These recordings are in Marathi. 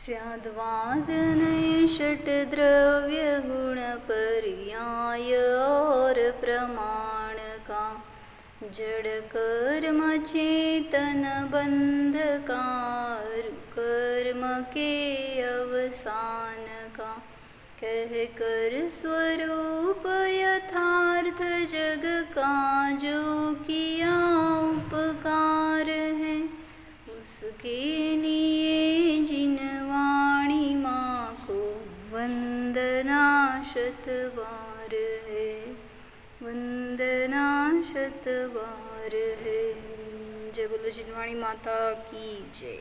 स्याद्वादनय षट्द्रव्य गुण पर्याय और प्रमाण का, जड़ कर्म चेतन बंध कार कर्म के अवसान का, कह कर स्वरूप यथार्थ जग का जो किया उपकार है, उसके लिए जिन वाणी माँ को वंदना शतबार है, वंदना शतबार है। जय बोलो जिनवाणी माता की जय।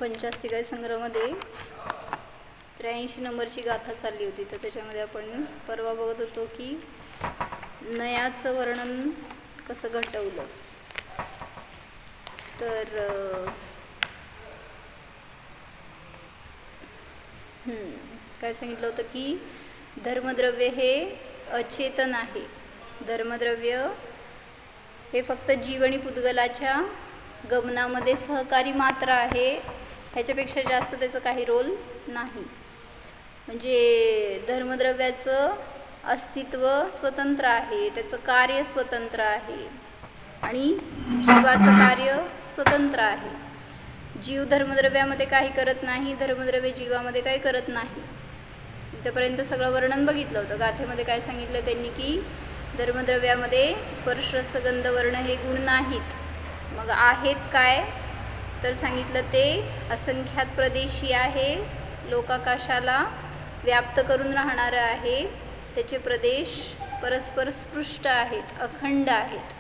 पंचास्तिकाय संग्रहामध्ये 83 नंबरची गाथा चालली होती, तर त्याच्यामध्ये आपण परवा बघत होतो की नयाचं वर्णन कसं घटवलं. तर काय सांगितलं होतं की धर्मद्रव्य हे अचेतन आहे. धर्मद्रव्य हे फक्त जीवनी पुद्गलाच्या गमनामध्ये सहकारी मात्र आहे, ह्याच्यापेक्षा जास्त त्याचं काही रोल नाही. म्हणजे धर्मद्रव्याचं अस्तित्व स्वतंत्र आहे, त्याचं कार्य स्वतंत्र आहे आणि जीवाचं कार्य स्वतंत्र आहे. जीव धर्मद्रव्यामध्ये काही करत नाही, धर्मद्रव्य जीवामध्ये काही करत नाही. इथपर्यंत सगळं वर्णन बघितलं होतं. गाथेमध्ये काय सांगितलं त्यांनी की धर्मद्रव्यामध्ये स्पर्श रसगंध वर्ण हे गुण नाहीत. मग आहेत काय, तर सांगितलं ते असंख्यात प्रदेशी आहे, लोकाकाशाला व्याप्त करून राहणारं आहे, त्याचे प्रदेश परस्पर स्पृष्ट आहेत, अखंड आहेत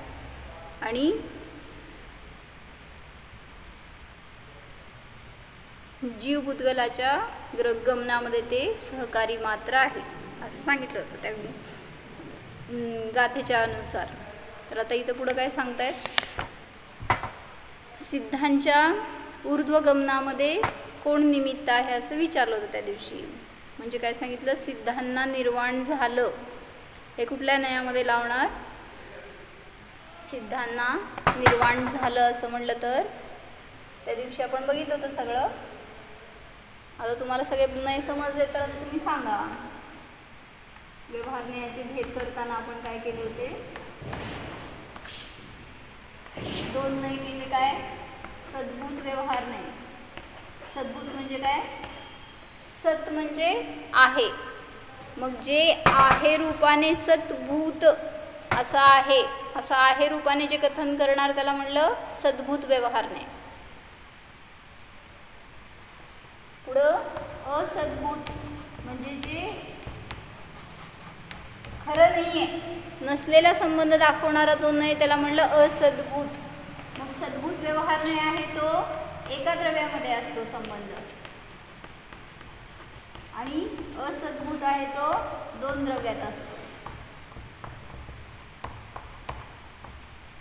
आणि जीव पुद्गलाच्या गमनामध्ये ते सहकारी मात्र आहे असं सांगितलं होतं त्या गाथेच्या अनुसार. तर आता इथं पुढं काय सांगतायत, सिद्धांच्या ऊर्ध्वगमनामध्ये कोण निमित्त आहे असं विचारलं होतं त्या दिवशी. म्हणजे काय सांगितलं, सिद्धांना निर्वाण झालं हे कुठल्या नयामध्ये लावणार, सिद्धांना निर्वाण झालं असं म्हटलं तर त्या दिवशी आपण बघितलं होतं सगळं. आता तुम्हाला सगळे नाही समजले तर आता तुम्ही सांगा. व्यवहार न्यायाचे भेद करताना आपण काय केले होते, 2 नाही केले. काय, सद्भूत व्यवहार नाही. सद्भूत म्हणजे काय, सत म्हणजे आहे, मग जे आहे रूपाने सद्भूत असं आहे, असं आहे रूपाने जे कथन करणार त्याला म्हणलं सद्भूत व्यवहार नाही. पुढं असद्भूत म्हणजे जे खरं नाही आहे, नसलेला संबंध दाखवणारा तो नाही, त्याला म्हणलं असद्भूत. मग सद्भूत व्यवहार नाही आहे तो एका द्रव्यामध्ये असतो संबंध, आणि असद्भूत आहे तो 2 द्रव्यात असतो.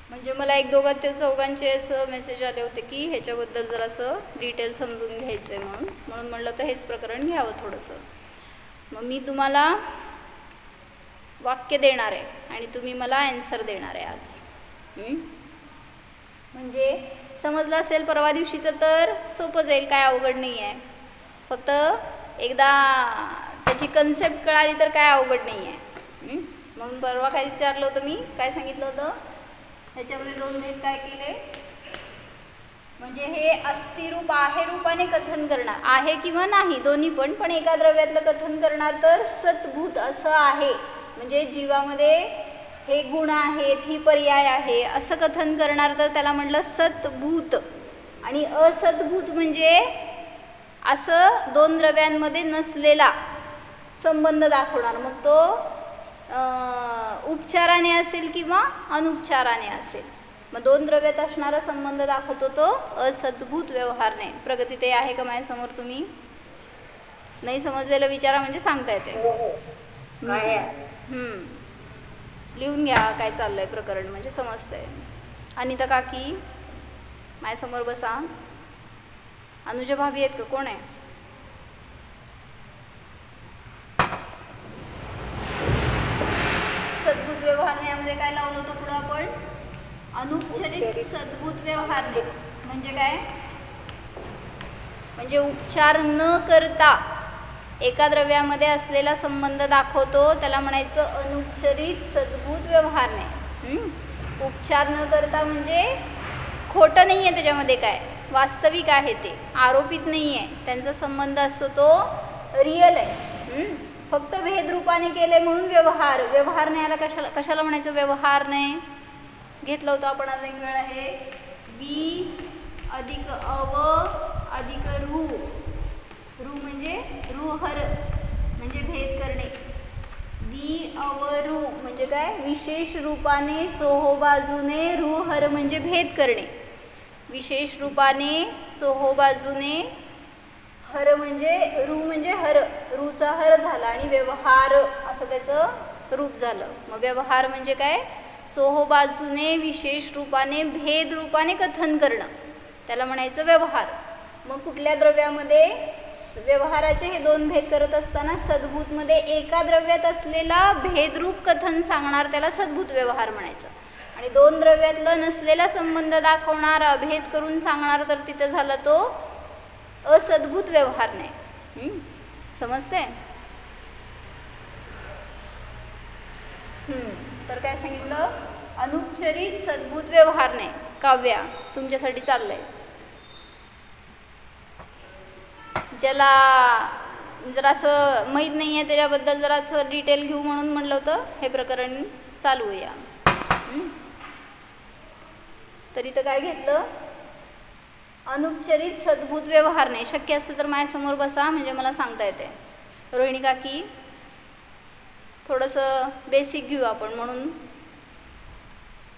म्हणजे मला 1-2-3-4 असं मेसेज आले होते की ह्याच्याबद्दल जरासं डिटेल समजून घ्यायचं आहे म्हणून म्हणलं तर हेच प्रकरण घ्यावं थोडंसं. मग मी तुम्हाला वाक्य देणार आहे आणि तुम्ही मला आन्सर देणार आहे आज. म्हणजे समजलं असेल परवा दिवशीचं तर सोपं जाईल, काय अवघड नाही आहे. फक्त एकदा त्याची कन्सेप्ट कळाली तर काय अवघड नाही आहे. म्हणून परवा काय विचारलं होतं मी, काय सांगितलं होतं, ह्याच्यामध्ये 2 भेद काय केले, म्हणजे हे अस्थिरूप आहे रूपाने कथन करणार, आहे किंवा नाही दोन्ही पण एका द्रव्यातलं कथन करणार तर सद्भूत असं आहे, म्हणजे जीवामध्ये हे गुण आहेत, ही पर्याय आहे असं कथन करणार तर त्याला म्हटलं सद्भूत. आणि असद्भूत म्हणजे असं 2 द्रव्यांमध्ये नसलेला संबंध दाखवणार, मग तो उपचाराने असेल किंवा अनुपचाराने असेल. मग 2 द्रव्यात असणारा संबंध दाखवतो तो असद्भूत व्यवहार नाही. प्रगती ते आहे का माझ्यासमोर, तुम्ही नाही समजलेलं विचारा म्हणजे सांगता येते. लिहून घ्या काय चाललंय प्रकरण म्हणजे समजतंय. अनिता काकी माझ्यासमोर बसा. अनुजा भाभी आहेत का, कोण आहे? सद्भूत व्यवहारणे यामध्ये काय लावलं होतं पुढे आपण? अनुपचारित सद्भूत व्यवहारणे म्हणजे काय? म्हणजे उपचार न करता एका द्रव्यामध्ये असलेला संबंध दाखवतो त्याला म्हणायचं अनुपचारित सद्भूत व्यवहारणे. उपचार न करता म्हणजे खोटं नाही आहे त्याच्यामध्ये, काय वास्तविक आहे, ते आरोपित नाही आहे, त्यांचा संबंध असतो तो रिअल आहे. फक्त भेद रूपाने केले म्हणून व्यवहार. व्यवहार नाही याला कशाला म्हणायचं? व्यवहार नाही घेतलं होतं आपण अनेक वेळा हे बी अधिक अव अधिक रू. रू म्हणजे रूहर म्हणजे भेद करणे. बी अवरू म्हणजे काय? विशेष रूपाने चोहोबाजूने. रूहर म्हणजे भेद करणे. विशेष रूपाने चोहोबाजूने. हर म्हणजे रू म्हणजे हर, रूचा हर झाला आणि व्यवहार असं त्याचं रूप झालं. मग व्यवहार म्हणजे काय? चोहोबाजूने विशेष रूपाने भेद रूपाने कथन करणं त्याला म्हणायचं व्यवहार. मग कुठल्या द्रव्यामध्ये व्यवहाराचे हे दोन भेद करत असताना सद्भूतमध्ये एका द्रव्यात असलेला भेदरूप कथन सांगणार त्याला सद्भूत व्यवहार म्हणायचं. आणि दोन द्रव्यातलं नसलेला संबंध दाखवणार अभेद करून सांगणार तर तिथं झाला तो असद्भूत व्यवहार नाही. समजते? तर काय सांगितलं? अनुपचारित सद्भूत व्यवहार नाही. काव्या तुमच्यासाठी चाललंय. ज्याला जरा असं माहीत नाही आहे त्याच्याबद्दल जरा असं डिटेल घेऊ म्हणून म्हणलं होतं हे प्रकरण चालू आहे. तर इथं काय घेतलं? अनुपचारित सद्भूत व्यवहार नाही. शक्य असतं तर माझ्यासमोर बसा म्हणजे मला सांगता येते. रोहिणी काकी थोडंसं बेसिक घेऊ आपण म्हणून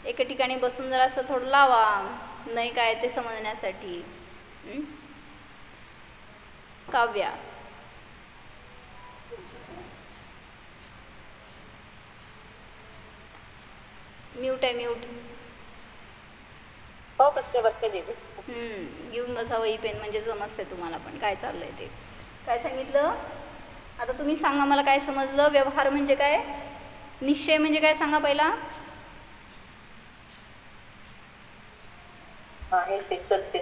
एका ठिकाणी बसून जरा असं थोडं लावा नाही काय ते समजण्यासाठी. काव्या म्यूट आहे म्यूट. हो बसते दीदी. घेऊन बसा वही पेन म्हणजे समजते तुम्हाला पण काय चाललंय ते. काय सांगितलं? आता तुम्ही सांगा मला काय समजलं? व्यवहार म्हणजे काय? निश्चय म्हणजे काय सांगा पहिला? आहे ते सत्य.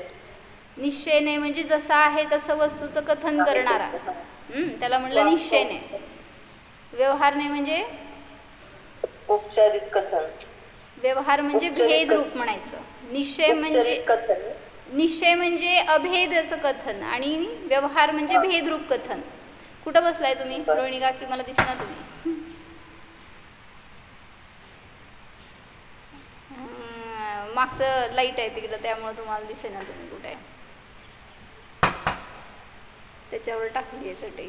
निश्चय नाही म्हणजे जसं आहे तसं वस्तूचं कथन करणारा त्याला म्हणलं निश्चय नाही. व्यवहार नाही म्हणजे उपचारित कथन. व्यवहार म्हणजे भेद रूप म्हणायचं. निश्चय म्हणजे अभेदाचं कथन आणि व्यवहार म्हणजे भेदरूप कथन. कुठं बसलाय तुम्ही? रोहिणी काकी मला दिसेना तुम्ही. मागचं लाईट आहे तिकडं त्यामुळे तुम्हाला दिसेना तुम्ही कुठे आहे. त्याच्यावर टाकली आहे चटई.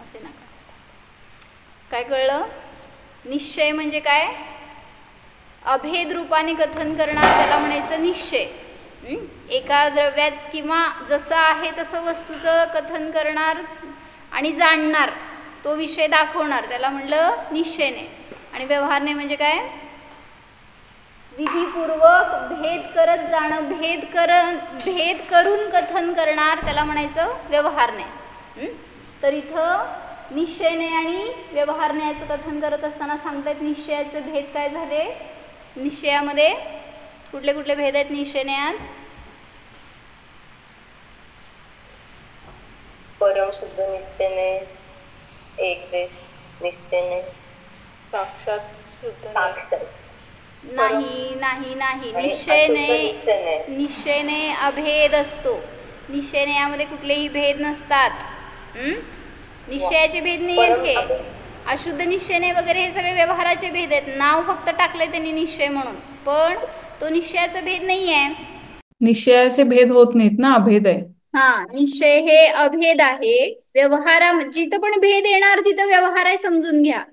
असे नका. काय कळलं? निश्चय म्हणजे काय? अभेद रूपाने कथन करणार त्याला म्हणायचं निश्चय. एका द्रव्यात किंवा जसं आहे तसं वस्तूचं कथन करणार आणि जाणणार तो विषय दाखवणार त्याला म्हणलं निश्चयने. आणि व्यवहारने म्हणजे काय? विधीपूर्वक भेद करत जाणं, भेद करून कथन करणार त्याला म्हणायचं व्यवहारने. तर इथं निश्चयने आणि व्यवहारने याचं कथन करत असताना सांगतायत निश्चयाचे भेद काय झाले. निश्चयामध्ये कुठले कुठले भेद आहेत निश्चयने? यात परम शुद्ध निश्चयने, एक देश निश्चयने, साक्षात शुद्ध नाही. निश्चयने अभेद असतो. निश्चयने यामध्ये कुठलेही भेद नसतात. निश्चयाचे भेद नाही आहेत. हे अशुद्ध निश्चयने वगैरे हे सगळे व्यवहाराचे भेद आहेत. नाव फक्त टाकले त्यांनी निश्चय म्हणून पण तो निश्चयाचा भेद नाही आहे. निश्चयाचे भेद होत नाहीत ना, अभेद आहे. निश्चय हे अभेद आहे. व्यवहारा जिथं पण भेद येणार तिथं व्यवहार आहे समजून घ्या.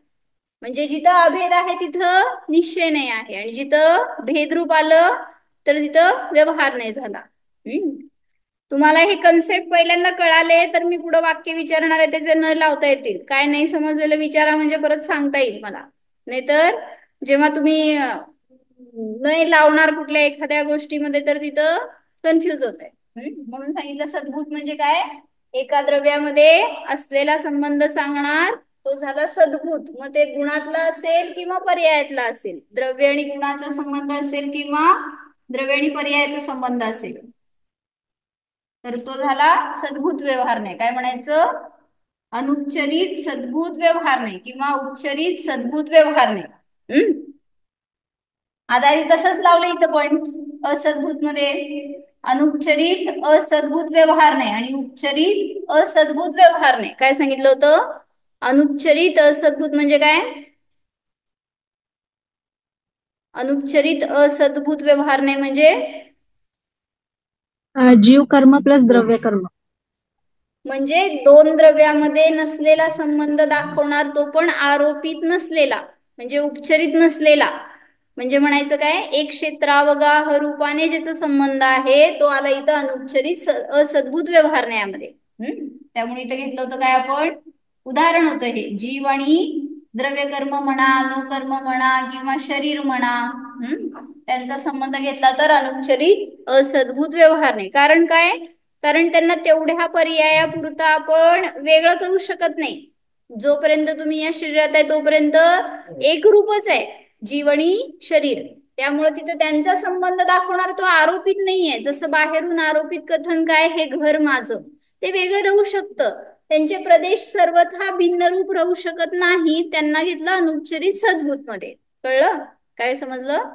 म्हणजे जिथं अभेद आहे तिथं निश्चय नाही आहे आणि जिथं भेदरूप आलं तर तिथं व्यवहार नाही झाला. तुम्हाला हे कन्सेप्ट पहिल्यांदा कळाले तर मी पुढे वाक्य विचारणार आहे त्याचे न लावता येतील. काय नाही समजलेलं विचारा म्हणजे परत सांगता येईल मला. नाहीतर जेव्हा तुम्ही नाही लावणार कुठल्या एखाद्या गोष्टीमध्ये तर तिथं कन्फ्युज होत आहे. म्हणून सांगितलं सद्भूत म्हणजे काय? एका द्रव्यामध्ये असलेला संबंध सांगणार तो झाला सद्भूत. मग ते गुणातला असेल किंवा पर्यायातला असेल, द्रव्य आणि गुणाचा संबंध असेल किंवा द्रव्य आणि पर्यायाचा संबंध असेल, तर तो झाला सद्भूत व्यवहार नाही. काय म्हणायचं? अनुपचरित सद्भूत व्यवहार नाही किंवा उपचरित सद्भूत व्यवहार नाही. आता तसंच लावलं इथं पॉइंट असद्भूत मध्ये. अनुपचरित असद्भूत व्यवहार नाही आणि उपचरित असद्भूत व्यवहार नाही. काय सांगितलं होतं? अनुपचरित असद्भूत म्हणजे काय? अनुपचरित असद्भूत व्यवहार नाही म्हणजे जीव कर्म प्लस द्रव्य कर्म. म्हणजे दोन द्रव्यामध्ये नसलेला संबंध दाखवणार, तो पण आरोपित नसलेला, म्हणजे उपचरित नसलेला. म्हणजे म्हणायचं काय? एक क्षेत्रावगाह रूपाने ज्याचा संबंध आहे तो आला इथं अनुपचरित असद्भूत व्यवहार नाही यामध्ये. त्यामुळे इथं घेतलं होतं काय आपण? उदाहरण होतं हे. जीव आणि द्रव्य कर्म म्हणा, अणुकर्म म्हणा किंवा शरीर म्हणा, त्यांचा संबंध घेतला तर अनुपचरित असद्भूत व्यवहार नाही. कारण काय? कारण त्यांना तेवढ्या पर्यायापुरता आपण वेगळं करू शकत नाही. जोपर्यंत तुम्ही या शरीरात आहे तोपर्यंत एक रूपच आहे, जीव आणि शरीर. त्यामुळे तिथं त्यांचा संबंध दाखवणार तो आरोपित नाहीये. जसं बाहेरून आरोपित कथन काय? हे घर माझं, ते वेगळं राहू शकतं. त्यांचे प्रदेश सर्वथा भिन्न रूप राहू शकत नाही. त्यांना घेतलं अनुपचरित सद्भूत मध्ये. कळलं? काय समजलं?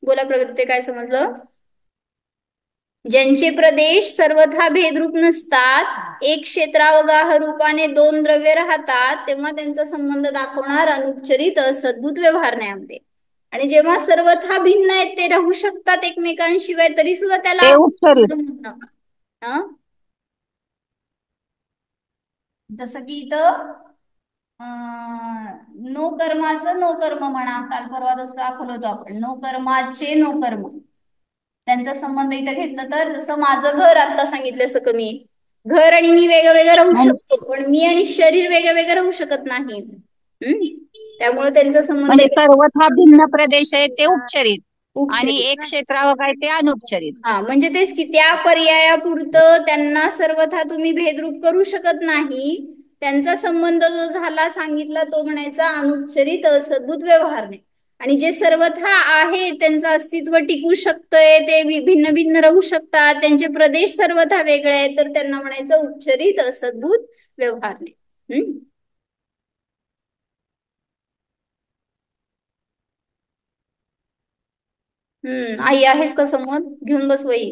बोला प्रगती, काय समजलं? ज्यांचे प्रदेश सर्वथा भेदरूप नसतात, एक क्षेत्रावगाह रूपाने दोन द्रव्य राहतात, तेव्हा त्यांचा संबंध दाखवणार अनुपचरित असद्भूत व्यवहार न्यायामध्ये. आणि जेव्हा सर्वथा भिन्न आहेत, ते राहू शकतात एकमेकांशिवाय, तरी सुद्धा त्याला जसं की इथं नो कर्माचं नो कर्म म्हणा. काल परवा जसं दाखवलं होतं आपण, नो कर्माचे नो कर्म. त्यांचा संबंध इथं घेतलं तर जसं माझं घर आता सांगितलं, असं कमी घर आणि मी वेगळं वेगळं राहू शकतो, पण मी आणि शरीर वेगळं वेगळं राहू शकत नाही. त्यामुळे त्यांचा संबंध म्हणजे सर्वथा भिन्न प्रदेश आहे ते उपचरित आणि एक क्षेत्रावगाह ते अनुपचरित. हा, म्हणजे तेच की त्या पर्यायापुरतं त्यांना सर्वथा तुम्ही भेदरूप करू शकत नाही. त्यांचा संबंध जो झाला सांगितला तो म्हणायचा अनुपचरित असद्भूत व्यवहार नाही. आणि जे सर्वथा आहे त्यांचं अस्तित्व टिकू शकतंय, ते भिन्न भिन्न राहू शकतात, त्यांचे प्रदेश सर्वथा वेगळे आहेत, तर त्यांना म्हणायचं उपचरित असद्भूत व्यवहार नाही. आई आहेस का समोर? घेऊन बस वही.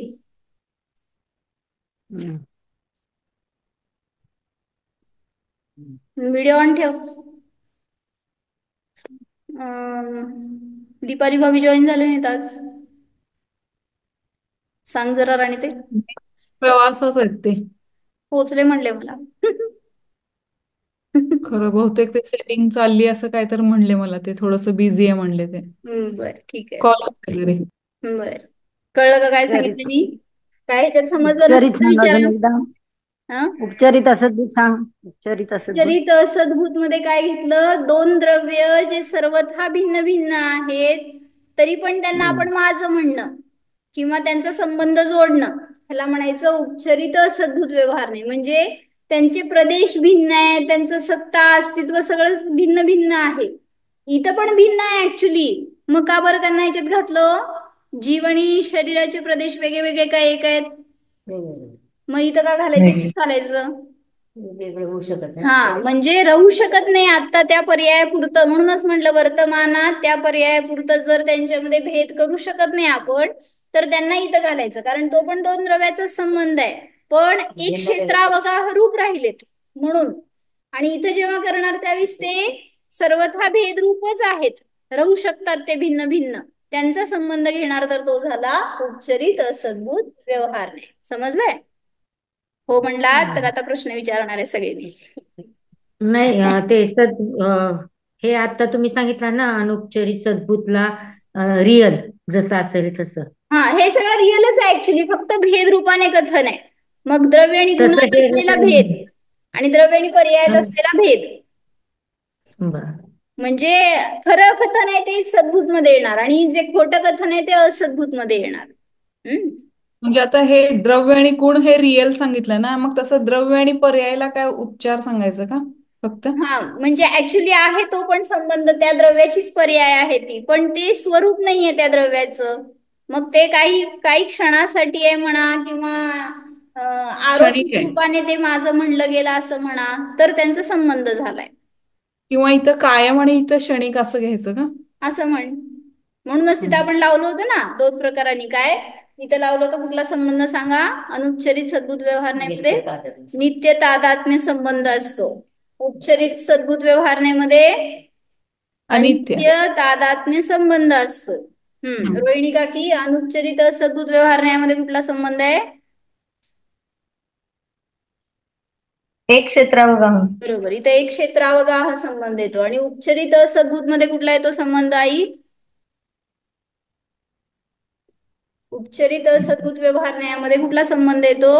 व्हिडिओ ऑन ठेव. दीपाली भाभी जॉईन झाले नाहीत आज. सांग जरा राणी. ते प्रवासात आहेत ते. पोचले म्हणले मला. खरं बहुतेक ते सेटिंग चालली असं काय तर म्हणले मला. ते थोडस बिझी आहे म्हणले ते. बर ठीक आहे. कॉल वगैरे. बर, कळलं का काय सांगितलं मी? काय ह्याच्यात समजलं नसेल विचारा. उपचरित असद्भूत सांग. उपचरित असद्भूत मध्ये काय घेतलं? दोन द्रव्य जे सर्वथा भिन्न भिन्न आहेत, तरी पण त्यांना आपण माझं म्हणणं किंवा त्यांचा संबंध जोडणं, ह्याला म्हणायचं उपचरित असद्भूत व्यवहार नाही. म्हणजे त्यांचे प्रदेश भिन्न आहे, त्यांचं सत्ता अस्तित्व सगळं भिन्न भिन्न आहे. इथं पण भिन्न आहे ऍक्च्युली. मग का बरं त्यांना ह्याच्यात घातलं? जीव आणि शरीराचे प्रदेश वेगळे वेगळे काय एक आहेत? मग इथं का घालायचं? घालायचं वेगळं होऊ शकत नाही. हा, म्हणजे राहू शकत नाही आता त्या पर्यायापुरतं. म्हणूनच म्हटलं वर्तमानात त्या पर्यायापुरतं जर त्यांच्यामध्ये भेद करू शकत नाही आपण, तर त्यांना इथं घालायचं. कारण तो पण दोन द्रव्याचा संबंध आहे, पण एक क्षेत्रावगाह रूप राहिलेत म्हणून. आणि इथं जेव्हा करणार त्यावेळेस ते सर्वथा भेदरूपच आहेत, राहू शकतात ते भिन्न भिन्न. त्यांचा संबंध घेणार तर तो झाला उपचरित असद्भूत व्यवहार नाही. समजलंय? हो म्हणला तर आता प्रश्न विचारणार आहे सगळ्यांनी. नाही ते हे आता तुम्ही सांगितलं ना अनुपचरित सद्भूतला रिअल जसं असेल तसं. हा, हे सगळं रिअलच आहे ऍक्च्युली, फक्त भेद रूपाने कथन आहे. मग द्रव्य आणि गुणात असलेला भेद आणि द्रव्य आणि पर्यायात असलेला भेद, म्हणजे खरं कथन आहे ते सद्भूत मध्ये येणार आणि जे खोटं कथन आहे ते असद्भूत मध्ये येणार. म्हणजे आता हे द्रव्य आणि गुण हे रिअल सांगितलं ना, मग तसं द्रव्य आणि पर्यायाला काय उपचार सांगायचं का? फक्त? हा म्हणजे ऍक्च्युली आहे तो पण संबंध, त्या द्रव्याचीच पर्याय आहे ती, पण ते स्वरूप नाहीये त्या द्रव्याचं. मग ते काही काही क्षणासाठी आहे म्हणा, किंवा क्षणिक आरोपित आहे. रूपाने ते माझं म्हणलं गेलं असं म्हणा, तर त्यांचा संबंध झालाय किंवा इथं कायम आणि इथं क्षणिक असं घ्यायचं का? असं म्हणूनच तिथं हम्म. आपण लावलं होतं ना दोन प्रकारांनी. काय इथं लावलं होतं, कुठला संबंध सांगा? अनुपचरित सद्भूत व्यवहारण्यामध्ये नित्य तादात्म्य संबंध असतो. उपचरित सद्भूत व्यवहारण्यामध्ये अनित्य. अनित्य तादात्म्य संबंध असतो. हम्म. रोहिणी काकी, अनुपचरित सद्भूत व्यवहारण्यामध्ये कुठला संबंध आहे? एक क्षेत्रावगाह. बरोबर, इथं एक क्षेत्रावगाह संबंध येतो. आणि उपचरित सद्भूत मध्ये कुठला येतो संबंध आई? उपचरित सद्भूत व्यवहार न्यायामध्ये कुठला संबंध येतो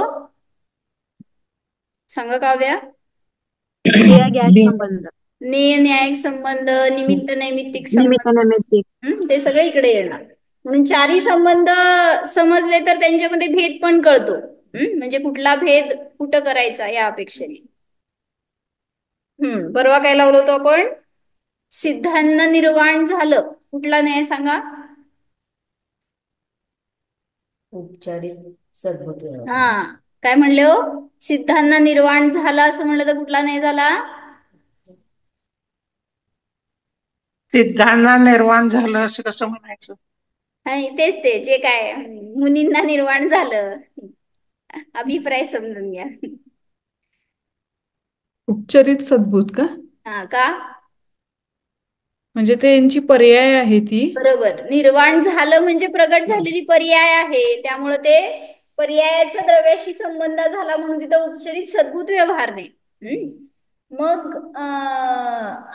सांगा काव्या? संबंध, नेय न्यायिक संबंध, निमित्त नैमित्तिक निमित्त संबंध. नैमित्तिक. ते सगळे इकडे येणार. म्हणून चारही संबंध समजले तर त्यांच्यामध्ये भेद पण कळतो. म्हणजे कुठला भेद कुठं करायचा या अपेक्षेने. परवा काय लावलं होतं आपण? सिद्धांना निर्वाण झालं, कुठला न्याय सांगा? उपचारित सद्भूत हा, काय म्हणले हो? सिद्धांना निर्वाण झाला असं म्हणलं तर कुठला न्याय झाला? सिद्धांना निर्वाण झालं असं कसं म्हणायचं? तेच ते जे काय मुनींना निर्वाण झालं, अभिप्राय समजून घ्या. उपचरित सद्भूत का? हा का? म्हणजे त्यांची पर्याय आहे ती. बरोबर, निर्वाण झालं म्हणजे प्रगट झालेली पर्याय आहे, त्यामुळे ते पर्यायाचा द्रव्याशी संबंध झाला म्हणून तिथं उपचरित सद्भूत व्यवहार नाही. मग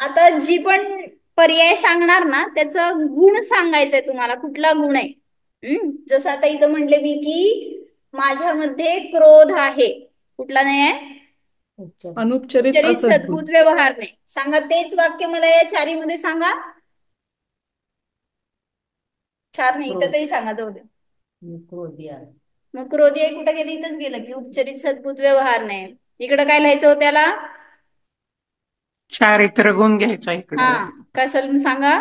आता जी पण पर्याय सांगणार ना, त्याचा गुण सांगायचंय तुम्हाला, कुठला गुण आहे. जसं आता इथं म्हणले मी की माझ्यामध्ये क्रोध आहे, कुठला नाही आहे? अनुपचरित उपचरित असद्भूत. सद्भूत व्यवहार नाही. सांगा तेच वाक्य मला या चारीमध्ये सांगा. चार नाही, इथं तरी सांगा, जाऊ दे. मग क्रोधी आहे कुठं गेलं? इथंच गेलं की उपचरित सद्भूत व्यवहार नाही. इकडं काय लिहायचं हो त्याला? चारित्र्य गुण घ्यायचा इकडे. हा, काय सांगा?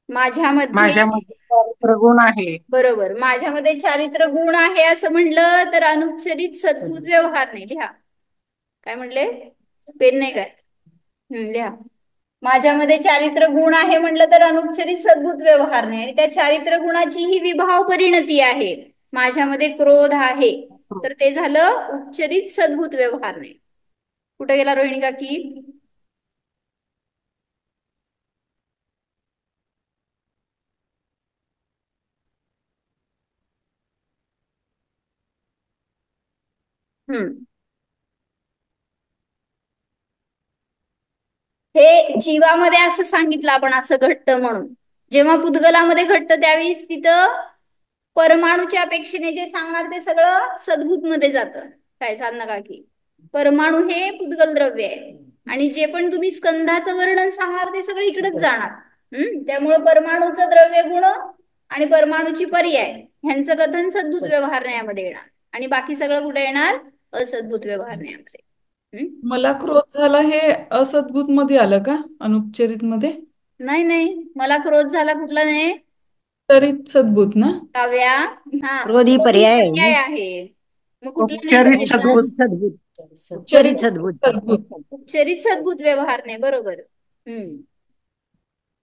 माझ्यामध्ये चारित्र्य गुण आहे. बरोबर, माझ्यामध्ये चारित्र्य गुण आहे असं म्हणलं तर अनुपचरित सद्भूत व्यवहार नाही. लिहा, काय म्हणले? पेन नाही काय? लिहा. माझ्यामध्ये चारित्र्य गुण आहे म्हणलं तर अनुपचरित सद्भूत व्यवहार नाही. आणि त्या चारित्र्य गुणाची ही विभाव परिणती आहे. माझ्यामध्ये क्रोध आहे, तर ते झालं उपचरित सद्भूत व्यवहार नाही. कुठे गेला रोहिणी काकी? हे जीवामध्ये असं सांगितलं आपण, असं घडतं म्हणून. जेव्हा पुद्गलामध्ये घडतं त्यावेळेस तिथं परमाणूच्या अपेक्षेने जे सांगणार ते सगळं सद्भूत मध्ये जातं. काय सांगणार काकी? परमाणू हे पुद्गल द्रव्य आहे, आणि जे पण तुम्ही स्कंधाचं वर्णन सांगणार ते सगळं इकडेच जाणार. त्यामुळे परमाणूचं द्रव्य गुण आणि परमाणूची पर्याय ह्यांचं कथन सद्भूत व्यवहार न्यायामध्ये येणार, आणि बाकी सगळं कुठे येणार? असद्भूत व्यवहार न्यायामध्ये. मला क्रोध झाला हे असद्भूत मध्ये आलं का? अनुपचरित मध्ये? नाही नाही, मला क्रोध झाला कुठला नाही? उपचरित सद्भूत ना? काव्या, हा, क्रोधी पर्याय आहे. पर्याय आहे. मग कुठला नाही उपचरित करायचा? सद्भूत. सद्भूत, उपचरित सद्भूत. सद्भूत. उपचरित सद्भूत व्यवहार नाही. बरोबर.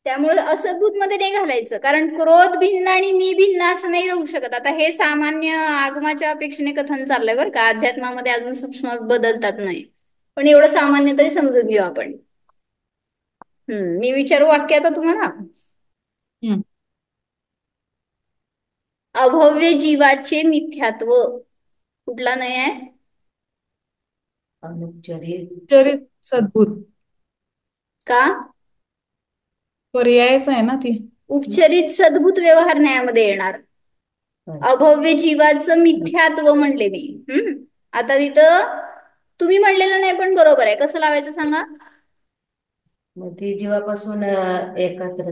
त्यामुळे असद्भूत मध्ये नाही घालायचं, कारण क्रोध भिन्न आणि मी भिन्न असं नाही राहू शकत. आता हे सामान्य आगमाच्या अपेक्षेने कथन चाललंय बरं का, अध्यात्मामध्ये अजून सूक्ष्म बदलतात नाही, पण एवढं सामान्य तरी समजून घेऊ आपण. मी विचारू वाक्य आता तुम्हाला. हम्म. अभव्य जीवाचे मिथ्यात्व, कुठला नाही आहे? उपचरित सद्भूत. का? पर्यायच आहे ना ती. उपचरित सद्भूत व्यवहार न्यायामध्ये येणार. अभव्य जीवाचं मिथ्यात्व म्हणले मी. आता तिथं तुम्ही म्हणलेलं नाही पण बरोबर आहे. कसं लावायचं सांगा? ती जीवापासून एकत्र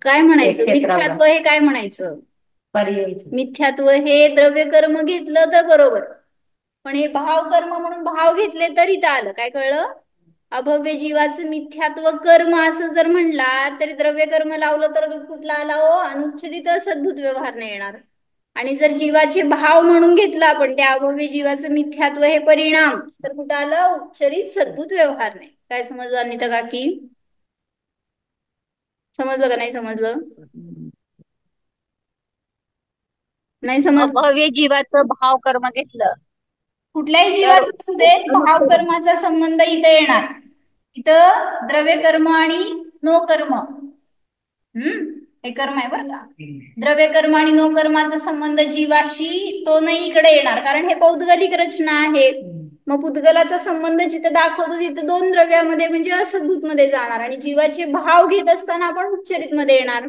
काय म्हणायचं? मिथ्यात्व हे काय म्हणायचं? पर्याय. मिथ्यात्व हे द्रव्य कर्म घेतलं तर बरोबर, पण हे भाव कर्म म्हणून भाव घेतले तर इथं आलं. काय कळलं? अभव्य जीवाचं मिथ्यात्व कर्म असं जर म्हणला तरी द्रव्य कर्म लावलं तर कुठला आला हो? अनुच्चरित सद्भूत व्यवहार नाही येणार. आणि जर जीवाचे भाव म्हणून घेतलं आपण त्या अभव्य जीवाचं मिथ्यात्व हे परिणाम, तर कुठं आलं? उच्चरित सद्भूत व्यवहार नाही. काय समजलं अनिता काकी? समजलं का नाही समजलं? नाही समजलं? अभव्य जीवाचं भाव कर्म घेतलं कुठल्याही तर जीवाचं असू देत, भाव कर्माचा संबंध इथे येणार. इथं द्रव्य कर्म आणि नो कर्म, हे कर्म आहे बरं का. द्रव्य कर्म आणि नो कर्माचा संबंध जीवाशी तो नाही इकडे येणार, कारण हे पौद्गलिक रचना आहे. मग पुद्गलाचा संबंध जिथे दाखवतो तिथे दोन द्रव्यामध्ये म्हणजे असद्भूत मध्ये जाणार, आणि जीवाचे भाव घेत असताना आपण उच्चरित मध्ये येणार.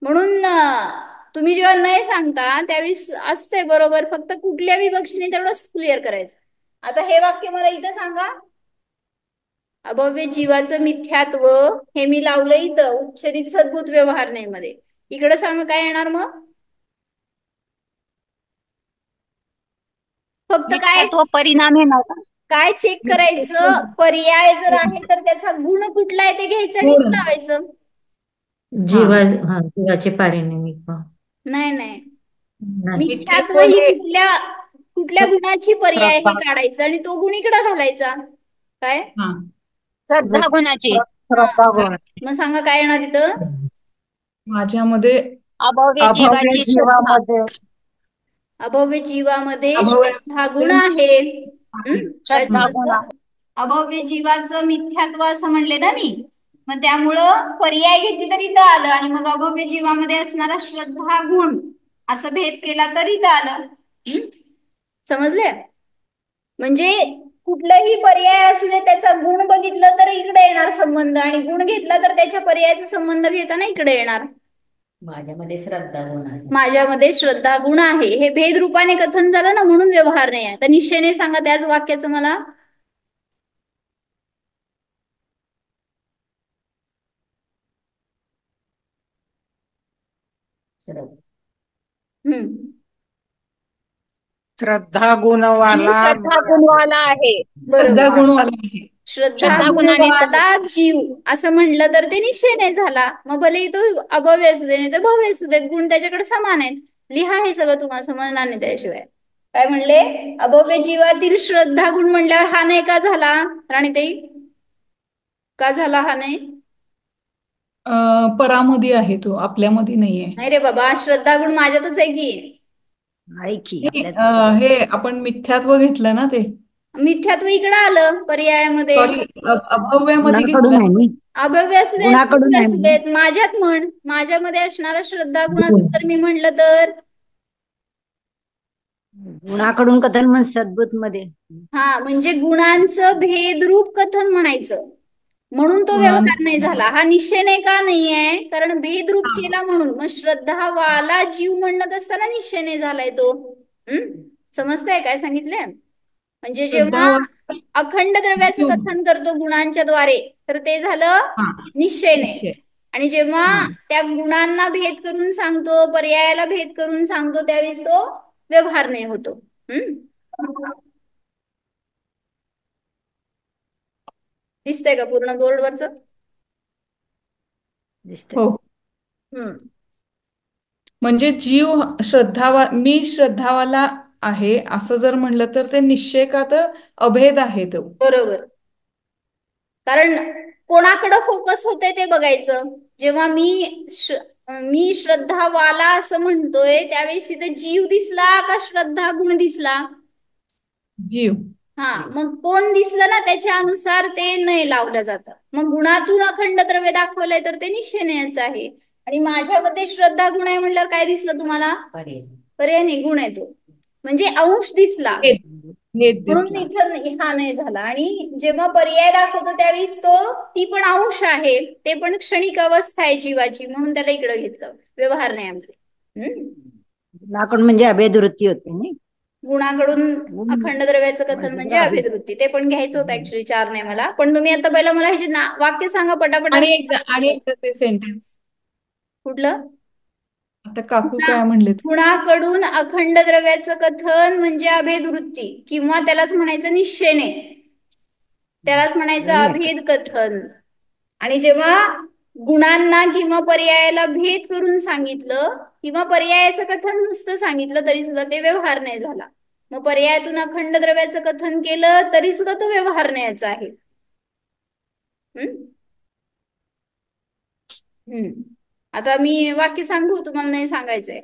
म्हणून तुम्ही जेव्हा नाही सांगता त्यावेळेस असते बरोबर, फक्त कुठल्या विभक्षीने तेवढंच क्लिअर करायचं. आता हे वाक्य मला इथं सांगा. अभव्य जीवाचं मिथ्यात्व हे मी लावलं इथं उच्चरित सद्भूत व्यवहार नाही मध्ये. इकडे सांगा काय येणार मग? फक्त काय मिथ्यात्व परिणाम येणार का? काय चेक करायचं? पर्याय जर आहे तर त्याचा गुण कुठला आहे ते घ्यायचं आणि गुण. लावायचं. जीवाचे पारिणामिक भाव. नाही नाही. मिथ्यात्व मिथ्यात्व ही हे कुठल्या गुणाची पर्याय हे श्रद्धा काढायचं आणि तो गुण इकडे घालायचा. काय? हा श्रद्धा गुणाची. श्रद्धा गुण. मग सांगा काय येणार तिथं? माझ्यामध्ये अभव्य अभव्य जीवाची श्रद्धा. जीवामध्ये अभव्य जीवामध्ये अभव्य श्रद्धा गुण आहे. काय श्रद्धा गुण समजलं? आहे. अभव्य जीवाचं मिथ्यात्व असं म्हणले ना मी, मग त्यामुळं पर्याय घेतली तर इथं आलं, आणि मग अभव्य जीवामध्ये असणारा श्रद्धा गुण असं भेद केला तर इथं आलं. समजले? म्हणजे कुठलाही पर्याय असू दे त्याचा गुण बघितलं तर इकडे येणार संबंध, आणि गुण घेतला तर त्याच्या पर्यायाचा संबंध घेताना इकडे येणार. माझ्यामध्ये श्रद्धा गुण आहे. माझ्यामध्ये श्रद्धा गुण आहे हे भेद रूपाने कथन झालं ना, म्हणून व्यवहार नाही आहे. तर निश्चयने सांगा त्याच वाक्याचं मला. हम्म श्रद्धा गुणवाला श्रद्धा गुणवाला आहे. श्रद्धा बरोबर. गुणवाला आहे. श्रद्धा श्रद्धा गुणाने गुणवाला जीव असं म्हणलं तर ते निश्चयने झाला. मग भले तो अभव्य असू दे नाही तर भव्य असू देत, गुण त्याच्याकडे समान आहेत. लिहा हे सगळं, तुम्हाला समजणार नाही त्याशिवाय. काय म्हणले? अभव्य जीवातील श्रद्धा गुण म्हणल्यावर हा नाही का झाला राणीताई? का झाला हा नाही? परामध्ये आहे तो, आपल्यामध्ये नाहीये. नाही रे बाबा, श्रद्धा गुण माझ्यातच आहे की. हे आपण मिथ्यात्व घेतलं ना, ते मिथ्यात्व इकडे आलं पर्यायामध्ये. सॉरी अभव्यामध्ये घेतलं. अभव्य असू देत, भव्य असू देत, माझ्यात म्हण. माझ्यामध्ये असणारा श्रद्धा गुण असं जर मी म्हणलं तर गुणाकडून कथन म्हण सद्भूत मध्ये. हा, म्हणजे गुणांचं भेदरूप कथन म्हणायचं, म्हणून तो व्यवहार नाही झाला. हा निश्चय नाही का नाहीये? कारण भेदरूप केला म्हणून. मग श्रद्धावाला जीव म्हणत असताना निश्चय नाही झालाय तो. समजताय काय सांगितलंय? म्हणजे जेव्हा अखंड द्रव्याचं कथन करतो गुणांच्या द्वारे तर ते झालं निश्चयने, आणि जेव्हा त्या गुणांना भेद करून सांगतो, पर्यायाला भेद करून सांगतो, त्यावेळेस तो व्यवहार नाही होतो. दिसतंय का पूर्ण बोर्डवरच? हो. म्हणजे जीव मी श्रद्धावाला आहे असं जर म्हणलं तर ते निश्चय का तर अभेद आहे तो. बरोबर. कारण कोणाकडं फोकस होते ते बघायचं. जेव्हा मी श्रद्धावाला असं म्हणतोय त्यावेळेस तिथे जीव दिसला का श्रद्धा गुण दिसला? जीव. हा, मग कोण दिसलं ना त्याच्या अनुसार ते नाही लावलं जातं. मग गुणातून अखंड द्रव्य दाखवलंय तर ते निश्चयच आहे. आणि माझ्यामध्ये श्रद्धा गुण आहे म्हणल्यावर काय दिसलं तुम्हाला? पर्याय नाही, गुण आहे तो. म्हणजे अंश दिसला, म्हणून इथं हा नाही झाला. आणि जेव्हा पर्याय दाखवतो त्यावेळेस ती पण अंश आहे, ते पण क्षणिक अवस्था आहे जीवाची, म्हणून त्याला इकडे घेतलं. व्यवहार नाही आमचे. गुणाकडून म्हणजे अभेदवृत्ती होते नाही. गुणाकडून अखंड द्रव्याचं कथन म्हणजे अभेदवृत्ती. ते पण घ्यायचं होतं ऍक्च्युली, 4 नाही मला. पण तुम्ही आता पहिला मला ह्याचे वाक्य सांगा पटापट. आणि एकदा ते सेंटेन्स कुठलं? आता काकू काय म्हणले गुणाकडून अखंड द्रव्याचं कथन म्हणजे अभेद वृत्ती, किंवा त्यालाच म्हणायचं निश्चयने, त्यालाच म्हणायचं अभेद कथन. आणि जेव्हा गुणांना किंवा पर्यायाला भेद करून सांगितलं किंवा पर्यायाचं कथन नुसतं सांगितलं तरी सुद्धा ते व्यवहार नाही झाला. मग पर्यायातून अखंड द्रव्याचं कथन केलं तरी सुद्धा तो व्यवहार न्यायचा आहे. आता मी वाक्य सांगू, तुम्हाला नाही सांगायचंय?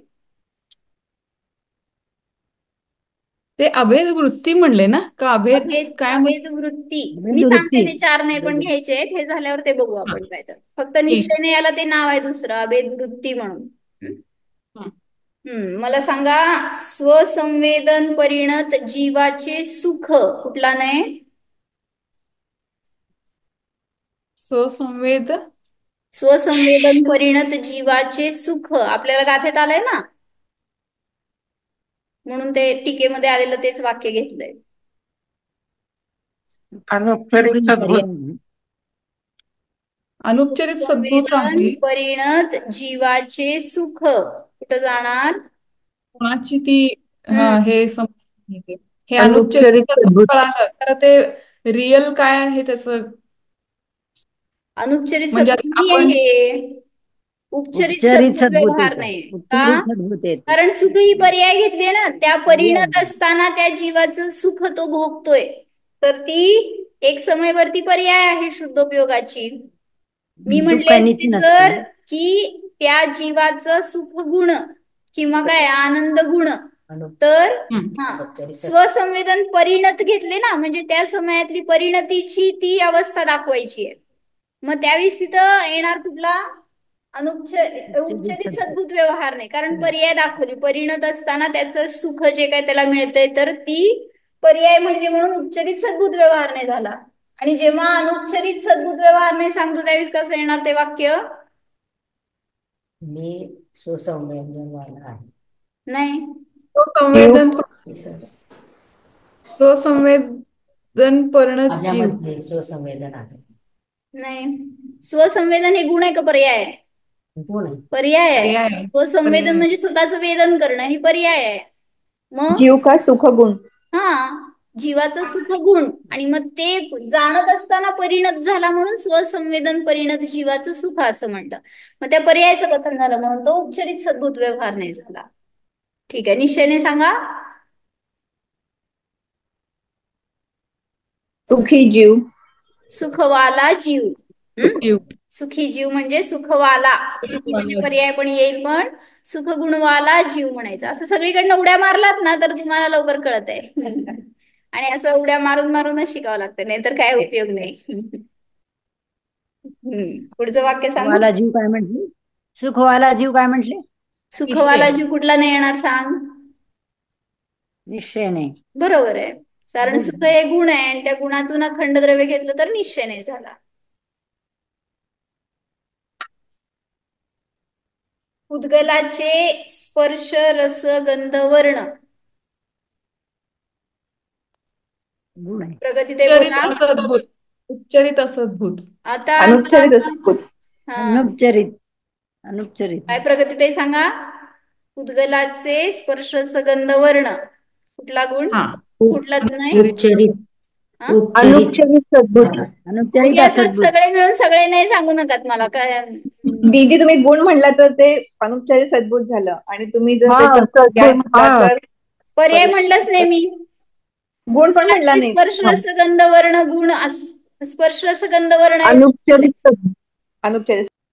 ते अभेद वृत्ती म्हणले ना का अभेद काय अभेद वृत्ती मी सांगते, ते 4 नाही पण घ्यायचे आहेत. हे झाल्यावर ते बघू आपण काय तर. फक्त निश्चयने याला ते नाव आहे दुसरं, अभेद वृत्ती म्हणून. मला सांगा, स्वसंवेदन परिणत जीवाचे सुख कुठला नाही? स्वसंवेदन परिणत जीवाचे सुख आपल्याला गाथेत आलंय ना, म्हणून ते टीकेमध्ये आलेलं तेच वाक्य घेतलंय. अनुपचरित सद्भूत आहे. परिणत जीवाचे सुख कुठं जाणार? कोणाची ती हे हे अनुपचरित कळालं तर ते रिअल काय आहे त्याचं? अनुपचरित म्हणजे सद्भूत आहे, उपचरित सद्भूत व्यवहार नाही. कारण सुख ही पर्याय घेतली ना, त्या परिणत असताना त्या जीवाचं सुख तो भोगतोय, तर ती एक समयवरती पर्याय आहे शुद्धोपयोगाची. मी म्हटले असते सर की त्या जीवाचं सुख गुण किंवा काय आनंद गुण, तर स्वसंवेदन परिणत घेतले ना, म्हणजे त्या समयातली परिणतीची ती अवस्था दाखवायची आहे. मग त्यावेळेस तिथं येणार कुठला? उपचरित सद्भूत व्यवहार नाही, कारण पर्याय दाखवली. परिणत असताना त्याचं सुख जे काय त्याला मिळतंय, तर ती पर्याय म्हणजे म्हणून उपचरित सद्भूत व्यवहार नाही झाला. आणि जेव्हा अनुपचरित सद्भूत व्यवहार नाही सांगतो त्यावेळेस कसं येणार ते वाक्य? मी स्वसंवेदनवाला आहे. नाही, स्वसंवेदन परिणत जीव. स्वसंवेदन आहे. नाही, स्वसंवेदन हे गुण आहे का पर्याय आहे? पर्याय आहे. स्वसंवेदन म्हणजे स्वतःचं वेदन करणं, हे पर्याय आहे. मग जीव का सुख गुण? जीवाचं सुख गुण, आणि मग ते जाणत असताना परिणत झाला म्हणून स्वसंवेदन परिणत जीवाचं सुख असं म्हणतं. मग त्या पर्यायाचं कथन झालं म्हणून तो उपचरित सद्भूत व्यवहार नाही झाला. ठीक आहे, निश्चयने सांगा. सुखी जीव, सुखवाला जीव. सुखी जीव म्हणजे सुखवाला. सुखी म्हणजे पर्याय पण येईल, पण सुख गुणवाला जीव म्हणायचं. असं सगळीकडनं उड्या मारलात ना तर तुम्हाला लवकर कळत आहे. आणि असं उड्या मारून मारूनच शिकावं लागतं, नाही तर काय उपयोग नाही. पुढचं वाक्य सांग. जीव काय म्हटले? सुखवाला जीव काय म्हटले? सुखवाला जीव कुठला नाही येणार सांग? निश्चय नाही. बरोबर आहे, कारण सुख हे गुण आहे आणि त्या गुणातून अखंड द्रव्य घेतलं तर निश्चय नाही झाला. उद्गलाचे स्पर्श रस गंध वर्ण. प्रगती ते बोला. उपचरित असद्भूत. आता अनुपचरित असद्भूत. अनुपचरित काय प्रगती ते सांगा? उद्गलाचे स्पर्श रस गंध वर्ण कुठला गुण? कुठला नाही? सगळे मिळून सगळे नाही सांगू नका मला. काय दीदी तुम्ही गुण म्हणला तर ते अनुपचारित सद्भूत झालं, आणि तुम्ही जर पर्याय म्हणला तर पर्याय म्हणलंच नाही मी. गुण पण म्हणला नाही. स्पर्श रसगंध वर्ण गुण, स्पर्श रसगंध वर्ण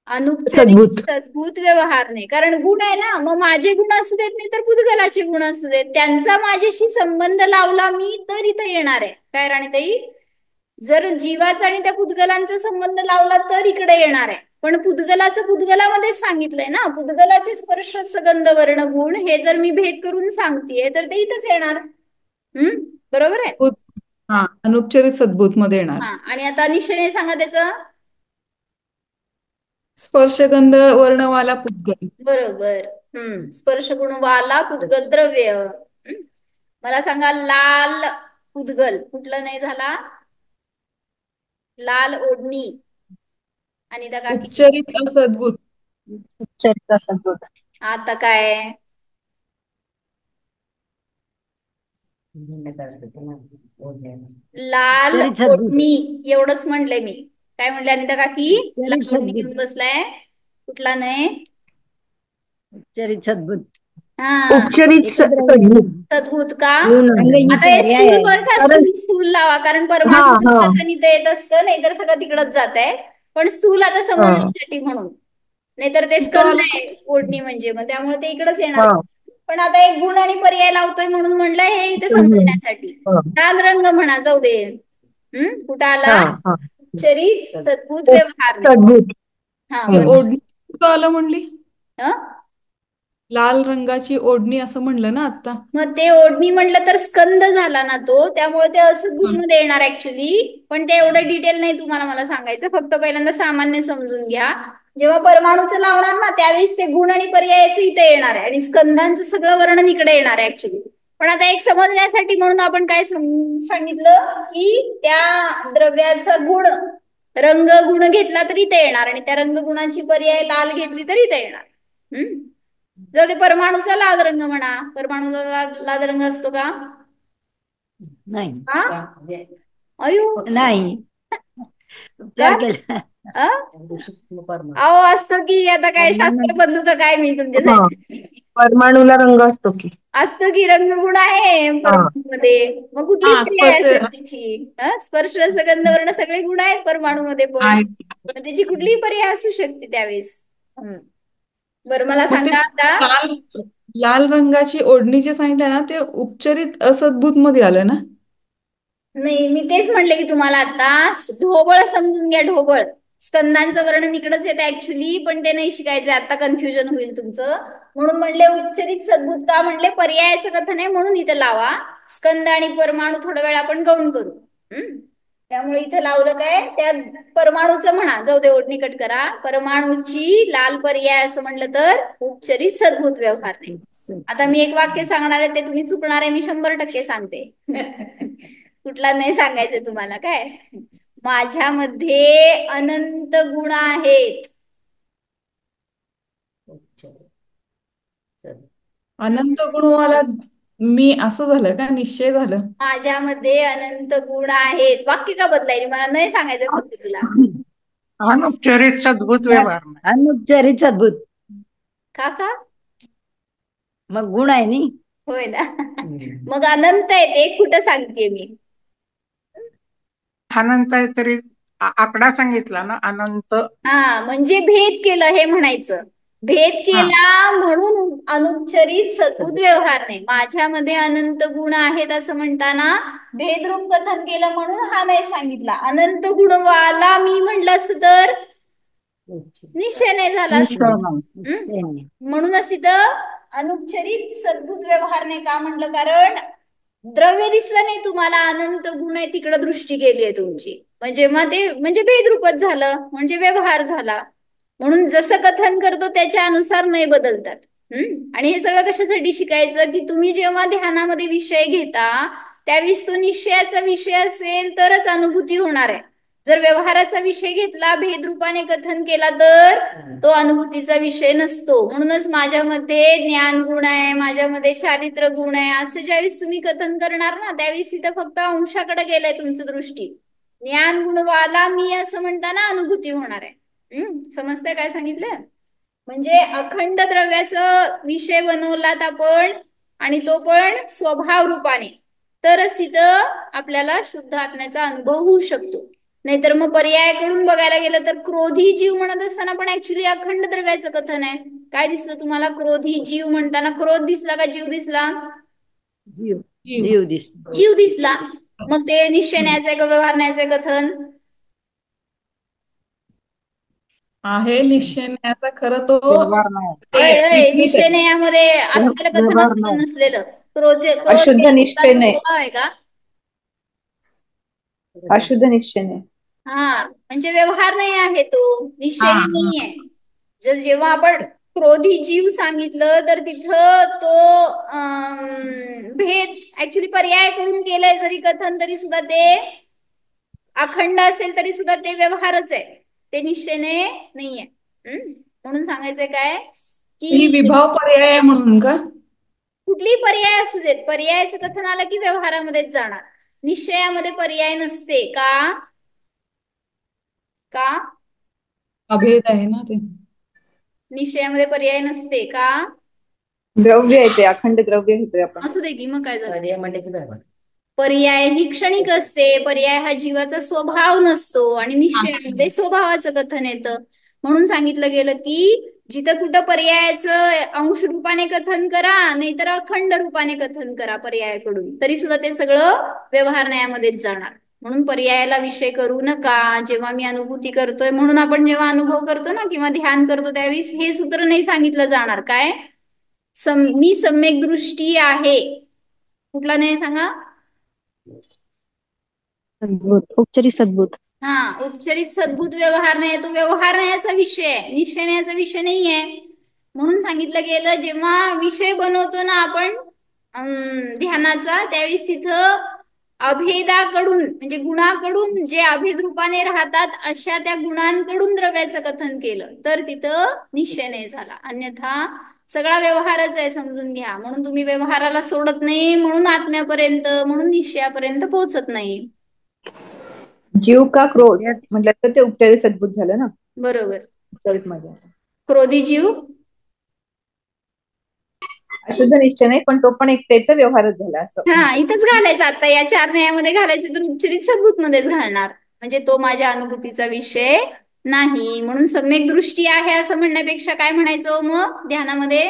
अनुपचारित सद्भूत व्यवहार नाही, कारण गुण आहे ना. मग माझे गुण असू देत नाही तर पुद्गलाचे गुण असू देत, त्यांचा माझ्याशी संबंध लावला मी तर इथं येणार आहे. काय राणीताई? जर जीवाचा आणि त्या पुद्गलांचा संबंध लावला तर इकडे येणार आहे. पण पुद्गलाचं पुद्गलामध्येच सांगितलंय ना, पुद्गलाचे स्पर्श रसगंध वर्ण गुण हे जर मी भेद करून सांगतेय तर ते इथंच येणार. बरोबर आहे. अनुपचरित सद्भूत मध्ये येणार. आणि आता निश्चय सांगा त्याचं. स्पर्शगंध वर्णवाला पुद्गल. बरोबर. स्पर्श गुणवाला पुद्गल द्रव्य. मला सांगा, लाल पुद्गल कुठलं नाही झाला? लाल ओढणी. आणि उपचरित असद्भूत. उपचरित असद्भूत. आता काय भिन्न करतो ते ना, ओढण्यानं. लाल उपचारित सद्बुत ओढणी एवढंच म्हणलंय मी. काय म्हणले अनिता काकी? उपचारित लाल ओढणी सद्बुत घेऊन बसलाय. कुठला नाही? उपचारित सद्बुत हा उपचरित एकद्रव्य सद्बुत. सद्भूत का? गुण रंगही आता हे पर्याय स्थूल आहे. बर का, कारण तुम्ही स्थूल लावा, कारण हा परमाणु हा इथं येत असतं, नाहीतर सगळं तिकडच जात आहे. पण स्थूल आता हा समजण्यासाठी म्हणून, नाहीतर ते कुठं स्कंद आलं आहे ओढणी म्हणजे, मग त्यामुळे ते इकडच येणार. हा पण आता एक गुण आणि पर्याय लावतोय म्हणून म्हणलंय हे इथे हम्म, समजण्यासाठी. हा लाल रंग म्हणा, जाऊ दे. कुठं हा आला? हा. चरित सद्भूत उप- व्यवहार नाही. सद्बुत. हा ती बरोबर. ओढणी कुठं आलं म्हणली? हं? लाल रंगाची ओढणी असं म्हणलं ना आता. मग ते ओढणी म्हटलं तर स्कंद झाला ना तो, त्यामुळे ते असद्भूत मध्ये येणार ऍक्च्युली. पण ते एवढं डिटेल नाही तुम्हाला मला सांगायचं, फक्त पहिल्यांदा सामान्य समजून घ्या. जेव्हा परमाणूचं लावणार ना, त्यावेळेस ते गुण आणि पर्यायाचं इथे येणार आहे, आणि स्कंदांचं सगळं वर्णन इकडे येणार आहे ऍक्च्युली. पण आता एक समजण्यासाठी म्हणून आपण काय सांगितलं, की त्या द्रव्याचा गुण रंग गुण घेतला तरी ते येणार, आणि त्या रंगगुणाची पर्याय लाल घेतली तरी ते येणार. जर ते परमाणूचा लाल रंग म्हणा, परमाणूला लाल रंग असतो का? नाही हा का? म्हणजे अयो नाही का? उपचार केला एवढे सूक्ष्म परमाणु. अहो असतो की, आता काय परमाणु शास्त्र बदलू का काय मी हा तुमच्यासाठी? परमाणूला रंग असतो की. असतो की, रंगगुण आहे हा परमाणूमध्ये, मग कुठली हा पर्याय स्पर्श असेल त्याची? स्पर्श रसगंध वर्ण सगळे गुण आहेत परमाणूमध्ये, पण आहे. मग त्याची कुठलीही पर्याय असू शकते त्यावेळेस. बरं मला मग ते सांगा आता. लाल लाल रंगाची ओढणी जे सांगितलं ना, ते उपचरित असद्भूत मध्ये आलं ना? नाही, मी तेच म्हटले की तुम्हाला आता, ढोबळ समजून घ्या, ढोबळ. स्कंदांचं वर्णन इकडंच येतं ऍक्च्युली, पण ते नाही शिकायचं आता, कन्फ्युजन होईल तुमचं. म्हणून म्हणले उपचरित सद्भूत का म्हणले, पर्यायाचं कथन आहे म्हणून इथं लावा. स्कंद आणि परमाणू थोडा वेळ आपण गौण करू. त्यामुळे इथं लावलं काय, त्या परमाणूचं म्हणा, जाऊ दे ओढणी कट करा. परमाणूची लाल पर्याय असं म्हणलं तर उपचरित सद्भूत व्यवहार नाही. आता मी एक वाक्य सांगणार आहे, ते तुम्ही चुकणार आहे, मी 100% सांगते. कुठला नाही सांगायचं तुम्हाला. काय? माझ्यामध्ये अनंत गुण आहेत. उपचारित सद्बुत. अनंत गुणवाला मी असं झालं का? निश्चय झालं. माझ्यामध्ये अनंत गुण आहेत. वाक्य का बदलायला मला नाही सांगायचं फक्त तुला. अनुपचरित सद्बुत व्यवहार नाही. अनुपचारित सद्भूत का का? मग गुण आहे नी. होय ना. हम्म. मग अनंत आहे ते कुठं सांगते मी? अनंत आहे तरी आकडा सांगितला ना अनंत. हा, म्हणजे भेद केलं हे म्हणायचं. भेद हा केला म्हणून अनुपचरित सद्भूत व्यवहार नाही. माझ्यामध्ये अनंत गुण आहेत असं म्हणताना भेदरूप कथन केलं म्हणून हा नाही सांगितला. अनंत गुणवाला मी म्हटलं असतं तर उपचारित निश्चय नाही झाला असता. निश्चय नाही. निश्चय नाही. म्हणूनच तिथं अनुपचरित सद्भूत व्यवहार नाही का म्हटलं, कारण द्रव्य दिसलं नाही तुम्हाला, अनंत गुण आहे तिकडे दृष्टी गेली आहे तुमची. म्हणजे मग ते म्हणजे भेदरूपच झालं, म्हणजे व्यवहार झाला. म्हणून जसं कथन करतो त्याच्या अनुसार नाही बदलतात. आणि हे सगळं कशासाठी शिकायचं, की तुम्ही जेव्हा ध्यानामध्ये विषय घेता त्यावेळेस तो निश्चयाचा विषय असेल तरच अनुभूती होणार आहे. जर व्यवहाराचा विषय घेतला, भेदरूपाने कथन केला, तर तो अनुभूतीचा विषय नसतो. म्हणूनच माझ्यामध्ये ज्ञान गुण आहे, माझ्यामध्ये चारित्र्य गुण आहे, असं ज्यावेळेस तुम्ही कथन करणार ना, त्यावेळेस तिथं फक्त अंशाकडे गेलाय तुमचं दृष्टी. ज्ञान गुणवाला मी असं म्हणताना अनुभूती होणार आहे. समजतंय काय सांगितलं? म्हणजे अखंड द्रव्याचा विषय बनवलात आपण, आणि तो पण स्वभाव रूपाने, तरच तिथं आपल्याला शुद्ध आत्म्याचा अनुभव होऊ शकतो. नाहीतर मग पर्यायाकडून बघायला गेलं तर क्रोधी जीव म्हणत असताना पण ऍक्च्युली अखंड द्रव्याचं कथन आहे. काय दिसलं तुम्हाला? क्रोधी जीव म्हणताना क्रोध दिसला का जीव दिसला? जीव जीव. जीव दिसतो. जीव दिसला. मग ते निश्चय न्यायचंय का व्यवहार न्यायचंय कथन? आहे निश्चय न्यायाचा खरं तो व्यवहार नाही. ते विपरीत निश्चय आहे. न्यायामध्ये असलेलं कथन व्यवहार असलेलं नाही. नसलेलं. क्रोध क्रोध अशुद्ध हे निश्चय जीवाचा नाही. स्वभाव आहे का? अशुद्ध निश्चय नाही. हा, म्हणजे व्यवहार नाही आहे तो, हा निश्चय हा. नाही आहे. जेव्हा आपण क्रोधी जीव सांगितलं तर तिथं तो भेद ऍक्च्युली पर्याय करून केलाय जरी कथन, तरी सुद्धा ते अखंड असेल तरी सुद्धा ते व्यवहारच आहे, ते निश्चयने नाहीये. म्हणून सांगायचंय काय, ही की विभाव पर्याय आहे म्हणून का? कुठलीही पर्याय असू देत, पर्यायाचं कथन आलं की व्यवहारामध्येच जाणार. निश्चयामध्ये पर्याय नसते. का का अभेद आहे ना ते. निश्चयामध्ये पर्याय नसते का? द्रव्य येते, अखंड द्रव्य घेतोय आपण. असू दे की मग काय झालं. पर्याय म्हणजे की व्यवहार. पर्याय ही क्षणिक असते. पर्याय हा जीवाचा स्वभाव नसतो आणि निश्चयामध्ये स्वभावाचं कथन येतं. म्हणून सांगितलं गेलं की जिथं कुठं पर्यायाचं अंश रूपाने कथन करा, नाहीतर अखंड रूपाने कथन करा पर्यायाकडून, तरी सुद्धा ते सगळं व्यवहार न्यायामध्येच जाणार. म्हणून पर्यायाला विषय करू नका. जेव्हा मी अनुभूती करतोय, म्हणून आपण जेव्हा अनुभव करतो ना किंवा ध्यान करतो त्यावेळेस हे सूत्र नाही सांगितलं जाणार. काय मी सम्यक दृष्टी आहे, कुठला नाही सांगा. सद्भूत, औपचारिक सद्भूत. हा, औपचारिक सद्भूत व्यवहार नाही, तो व्यवहार न्यायाचा विषय आहे, निश्चय न्यायाचा विषय नाहीये. म्हणून सांगितलं गेलं जेव्हा विषय बनवतो ना आपण ध्यानाचा, त्यावेळेस तिथं अभेदाकडून म्हणजे गुणाकडून जे अभेद रूपाने राहतात अशा त्या गुणांकडून द्रव्याचं कथन केलं तर तिथं निश्चय नाही झाला. अन्यथा सगळा व्यवहारच आहे, समजून घ्या. म्हणून तुम्ही व्यवहाराला सोडत नाही, म्हणून आत्म्यापर्यंत, म्हणून निश्चयापर्यंत पोहोचत नाही. जीव का क्रोध म्हटलं तर ते उपचारिक सद्भूत झालं ना. बरोबर. मध्ये क्रोधी जीव अशुद्ध निश्चय नाही, पण तो पण एक टाईपचा व्यवहारच झाला असं. हा, इथंच घालायचं. आता या 4 न्यायामध्ये घालायचं तर उपचारिक सद्भूत मध्येच घालणार. म्हणजे तो माझ्या अनुभूतीचा विषय नाही. म्हणून सम्यक दृष्टी आहे असं म्हणण्यापेक्षा काय म्हणायचं मग ध्यानामध्ये?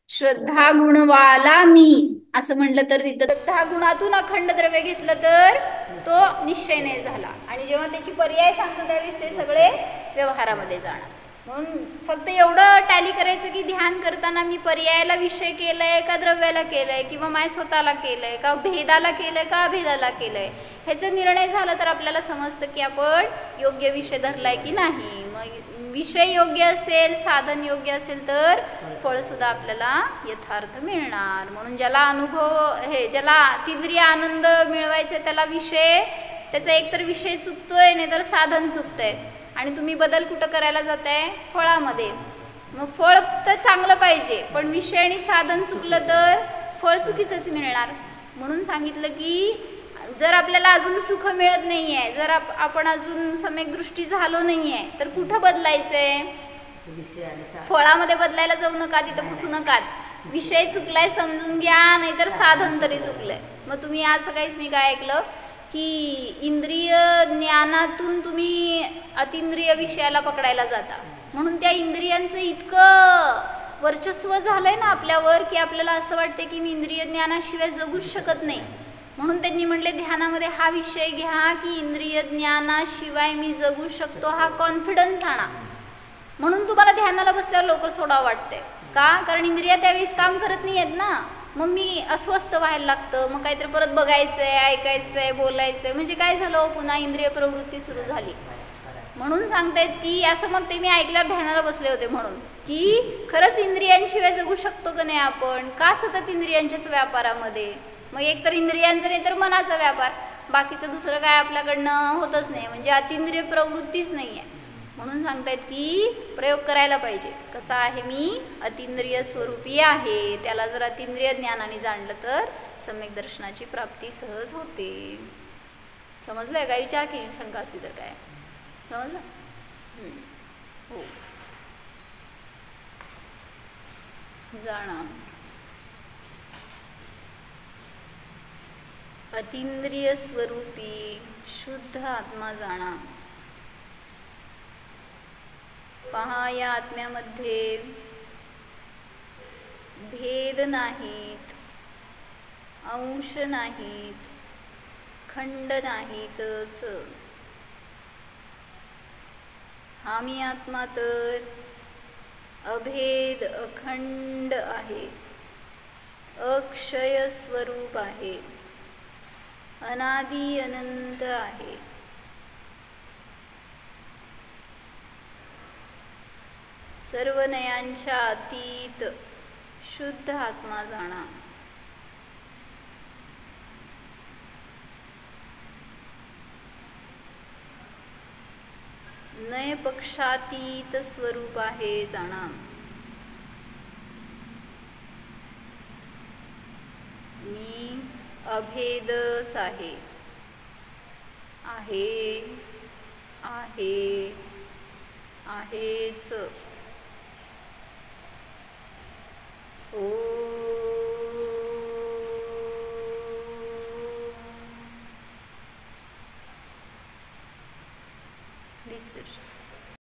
श्रद्धा गुणवाला मी असं म्हणलं तर तिथं श्रद्धा गुणातून अखंड द्रव्य घेतलं तर तो निश्चय नाही झाला. आणि जेव्हा त्याची पर्याय सांगतो त्यावेळेस ते सगळे व्यवहारामध्ये जाणार. म्हणून फक्त एवढं टॅली करायचं की ध्यान करताना मी पर्यायाला विषय केलंय का द्रव्याला केलंय किंवा माय स्वतःला केलंय का भेदाला केलंय का अभेदाला केलंय, ह्याचा निर्णय झाला तर आपल्याला समजतं की आपण योग्य विषय धरलाय की नाही. मग विषय योग्य असेल, साधन योग्य असेल तर फळ सुद्धा आपल्याला यथार्थ मिळणार. म्हणून ज्याला अनुभव ज्याला अतींद्रिय आनंद मिळवायचा त्याला विषय, त्याचा एकतर विषय चुकतोय नाही तर साधन चुकतंय. आणि तुम्ही बदल कुठं करायला जाताय? फळामध्ये. मग फळ तर चांगलं पाहिजे, पण विषय आणि साधन चुकलं तर फळ चुकीचंच मिळणार. म्हणून सांगितलं की जर आपल्याला अजून सुख मिळत नाहीये, जर आपण अजून सम्यक दृष्टी झालो नाहीये, तर कुठं बदलायचंय? फळामध्ये बदलायला जाऊ नका, तिथं पुसू नका. विषय चुकलाय समजून घ्या, नाहीतर साधन तरी चुकलंय. मग तुम्ही आज सकाळीच मी काय ऐकलं की इंद्रिय ज्ञानातून तुम्ही अतिंद्रिय विषयाला पकडायला जाता, म्हणून त्या इंद्रियांचं इतकं वर्चस्व झालंय ना आपल्यावर की आपल्याला असं वाटतं की मी इंद्रिय ज्ञानाशिवाय जगूच शकत नाही. म्हणून त्यांनी म्हटले ध्यानामध्ये हा विषय घ्या की इंद्रिय ज्ञानाशिवाय मी जगू शकतो, हा कॉन्फिडन्स आणा. म्हणून तुम्हाला ध्यानाला बसल्यावर लवकर सोडावं वाटतंय. का? कारण इंद्रिया त्यावेळेस काम करत नाही आहेत ना. मग मी अस्वस्थ व्हायला लागतं, मग काहीतरी परत बघायचंय, ऐकायचंय, बोलायचंय, म्हणजे काय झालं पुन्हा इंद्रिय प्रवृत्ती सुरू झाली. म्हणून सांगतायत की असं मग ते मी ऐकल्यावर ध्यानाला बसले होते म्हणून की खरंच इंद्रियांशिवाय जगू शकतो का नाही आपण? का सतत इंद्रियांच्याच व्यापारामध्ये? मग एकतर इंद्रियांचा नाही तर मनाचा व्यापार, बाकीचं दुसरं काय आपल्याकडनं होतच नाही, म्हणजे अतिंद्रिय प्रवृत्तीच नाही आहे. म्हणून सांगतायत की प्रयोग करायला पाहिजे. कसा आहे मी? अतिंद्रिय स्वरूपी आहे. त्याला जर अतिंद्रिय ज्ञानाने जाणलं तर सम्यक दर्शनाची प्राप्ती सहज होते. समजलंय काय? विचार की शंका असली तर काय समजलं? हो, जाणं अतिंद्रिय स्वरूपी शुद्ध आत्मा जाणा. पहा, या आत्म्यामध्ये भेद नाहीत, अंश नाहीत, खंड नाहीतच. हा मी आत्मा तर अभेद अखंड आहे, अक्षय स्वरूप आहे, अनादि अनंत आहे. सर्व नयांच्या अतीत शुद्ध आत्मा जाणा. नय पक्षातीत स्वरूप आहे जाणा, मी अभेदच आहे, आहे आहे आहेच. ओ विसर्जन.